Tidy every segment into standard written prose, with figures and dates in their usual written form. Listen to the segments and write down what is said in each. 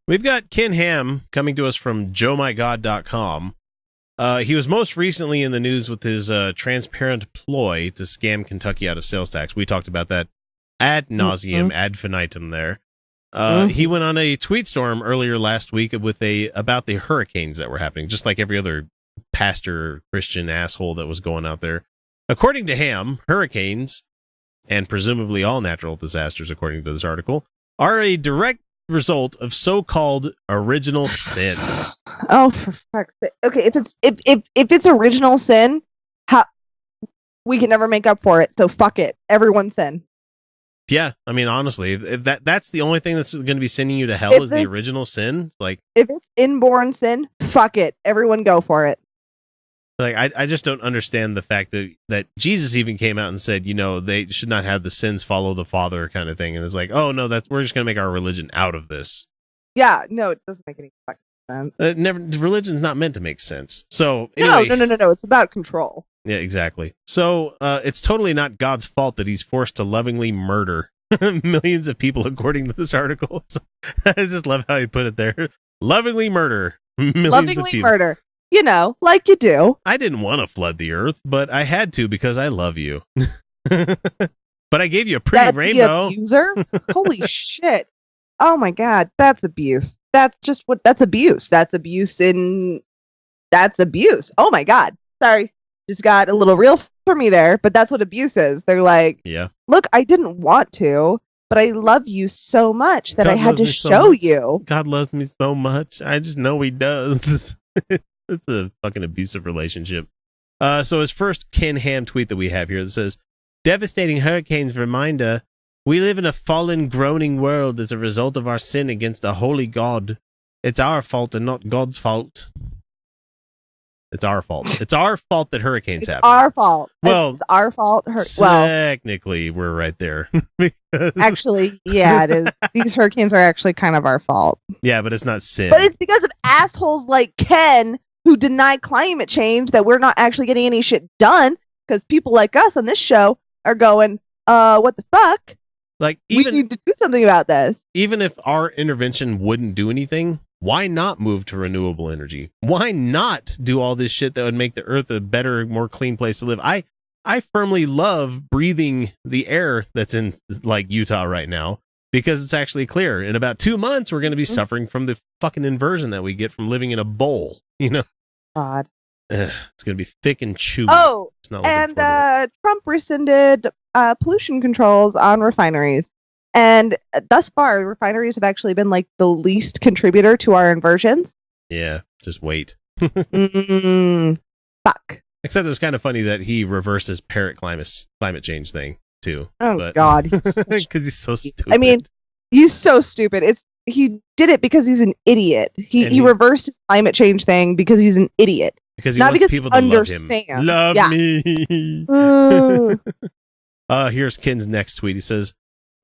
We've got Ken Ham coming to us from JoeMyGod.com. He was most recently in the news with his transparent ploy to scam Kentucky out of sales tax. We talked about that ad nauseum, ad infinitum there. He went on a tweet storm earlier last week about the hurricanes that were happening, just like every other pastor Christian asshole that was going out there. According to Ham, hurricanes, and presumably all natural disasters, according to this article, are a direct result of so-called original sin. Oh, for fuck's sake! Okay, if it's original sin, we can never make up for it. So fuck it, everyone sin. Yeah, I mean, honestly, if that's the only thing that's going to be sending you to hell is the original sin, like if it's inborn sin, fuck it, everyone go for it. Like I just don't understand the fact that Jesus even came out and said, they should not have the sins follow the Father kind of thing, and it's like, oh no, we're just going to make our religion out of this. Yeah, no, it doesn't make any fucking sense. Religion's not meant to make sense. So anyway, no, it's about control. Yeah, exactly. So it's totally not God's fault that he's forced to lovingly murder millions of people, according to this article. So, I just love how he put it there. Lovingly murder millions of people. Murder. Like you do. I didn't want to flood the earth, but I had to because I love you. But I gave you a pretty rainbow. The abuser? Holy shit. Oh my God. That's abuse. That's abuse. That's abuse. Oh my God. Sorry. Just got a little real for me there, but that's what abuse is. They're like, yeah, look, I didn't want to, but I love you so much that I had to show you. God loves me so much. I just know he does. It's a fucking abusive relationship. So his first Ken Ham tweet that we have here that says, devastating hurricanes reminder, we live in a fallen, groaning world as a result of our sin against a holy God. It's our fault and not God's fault. It's our fault. It's our fault that hurricanes happen. Our fault. Well, it's our fault. Technically, we're right there. Actually, yeah, it is. These hurricanes are actually kind of our fault. Yeah, but it's not sin. But it's because of assholes like Ken who deny climate change that we're not actually getting any shit done, because people like us on this show are going, what the fuck? Like, we need to do something about this. Even if our intervention wouldn't do anything, why not move to renewable energy? Why not do all this shit that would make the earth a better, more clean place to live? I firmly love breathing the air that's in like Utah right now, because it's actually clear. In about 2 months, we're going to be suffering from the fucking inversion that we get from living in a bowl, God. It's going to be thick and chewy. Oh, and Trump rescinded pollution controls on refineries. And thus far, refineries have actually been like the least contributor to our inversions. Yeah, just wait. Fuck. Except it's kind of funny that he reversed his parrot climate change thing too. Oh God, because he's so stupid. I mean, he's so stupid. He did it because he's an idiot. He reversed his climate change thing because he's an idiot. Because he wants people to understand. Love me. Here's Ken's next tweet. He says,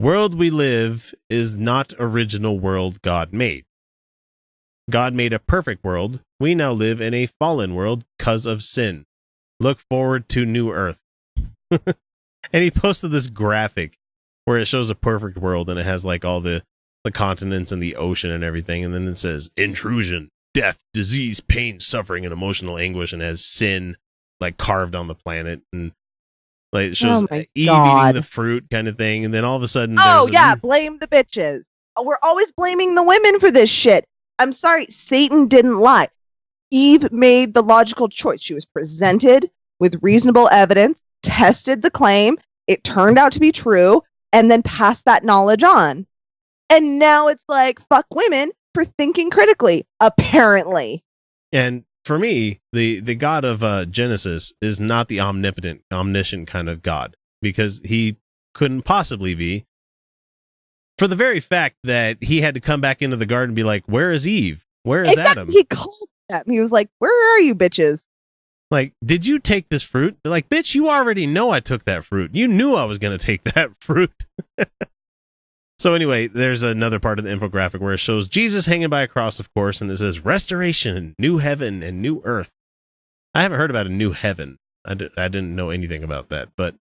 world we live is not original world God made. God made a perfect world. We now live in a fallen world because of sin. Look forward to new earth. And he posted this graphic where it shows a perfect world and it has like all the continents and the ocean and everything. And then it says intrusion, death, disease, pain, suffering, and emotional anguish, and has sin like carved on the planet. And like it shows Eve eating the fruit kind of thing. And then all of a sudden, blame the bitches. We're always blaming the women for this shit. I'm sorry, Satan didn't lie. Eve made the logical choice. She was presented with reasonable evidence, tested the claim, it turned out to be true, and then passed that knowledge on. And now it's like, fuck women for thinking critically, apparently. And for me, the God of Genesis is not the omnipotent, omniscient kind of God, because he couldn't possibly be. For the very fact that he had to come back into the garden and be like, where is Eve? Where is Adam? He called them. He was like, where are you bitches? Like, did you take this fruit? They're like, bitch, you already know I took that fruit. You knew I was going to take that fruit. So anyway, there's another part of the infographic where it shows Jesus hanging by a cross, of course, and it says restoration, new heaven, and new earth. I haven't heard about a new heaven. I didn't know anything about that, but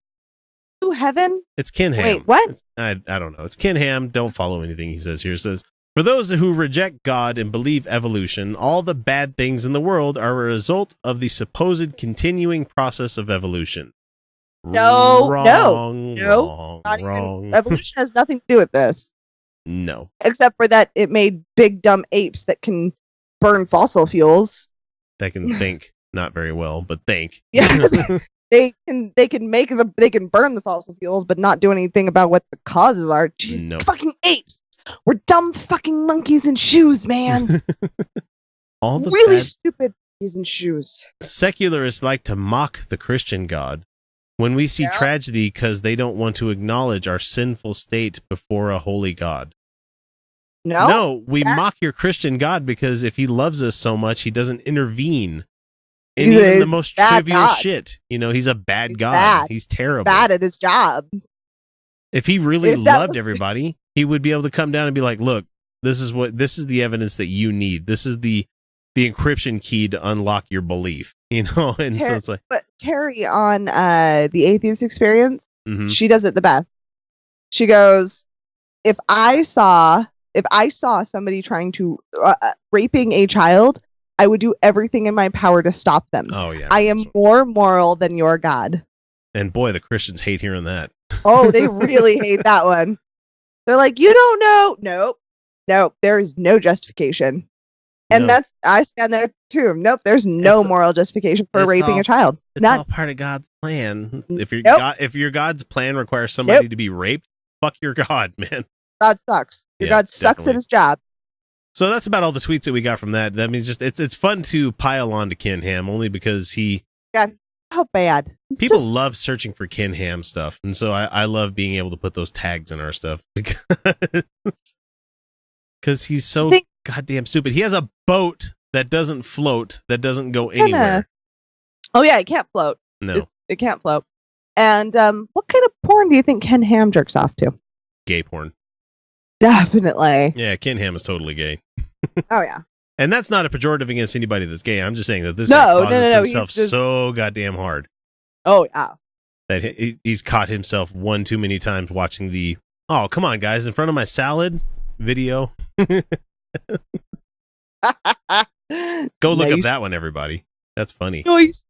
New heaven? It's Ken Ham. Wait, what? I don't know. It's Ken Ham. Don't follow anything he says here. It says, For those who reject God and believe evolution, all the bad things in the world are a result of the supposed continuing process of evolution. No, wrong, not wrong. even. Evolution has nothing to do with this. No. Except for that it made big dumb apes that can burn fossil fuels. That can think, not very well, but think. Yeah. They can burn the fossil fuels, but not do anything about what the causes are. Jeez, Nope. fucking apes. We're dumb fucking monkeys in shoes, man. All the really bad stupid monkeys in shoes. secularists like to mock the Christian God when we see tragedy because they don't want to acknowledge our sinful state before a holy God. No, we mock your Christian God because if he loves us so much, he doesn't intervene in even the most trivial shit. You know, he's a bad God. Bad. He's terrible. He's bad at his job. If he really loved everybody, he would be able to come down and be like, look, this is the evidence that you need. This is the encryption key to unlock your belief, you know? And so it's like, but Terry on the Atheist Experience, mm-hmm. she does it the best. She goes, if I saw somebody trying to raping a child, I would do everything in my power to stop them. Oh yeah. I am more moral than your God. And boy, the Christians hate hearing that. Oh, they really hate that one. They're like, you don't know. Nope. There is no justification. And I stand there too. Nope. There's no moral justification for raping a child. It's all part of God's plan. If your God's plan requires somebody to be raped, fuck your God, man. God sucks. Your God sucks at his job. So that's about all the tweets that we got from that. That means it's fun to pile on to Ken Ham only because God, how bad. People love searching for Ken Ham stuff, and so I love being able to put those tags in our stuff because he's so goddamn stupid. He has a boat that doesn't float, that doesn't go anywhere. Oh yeah, it can't float. No, it can't float. And what kind of porn do you think Ken Ham jerks off to? Gay porn. Definitely. Yeah, Ken Ham is totally gay. Oh yeah. And that's not a pejorative against anybody that's gay. I'm just saying that this guy closets himself so goddamn hard. Oh yeah. That he's caught himself one too many times watching the "oh come on guys in front of my salad" video. Go look up that one, everybody. That's funny. Nice.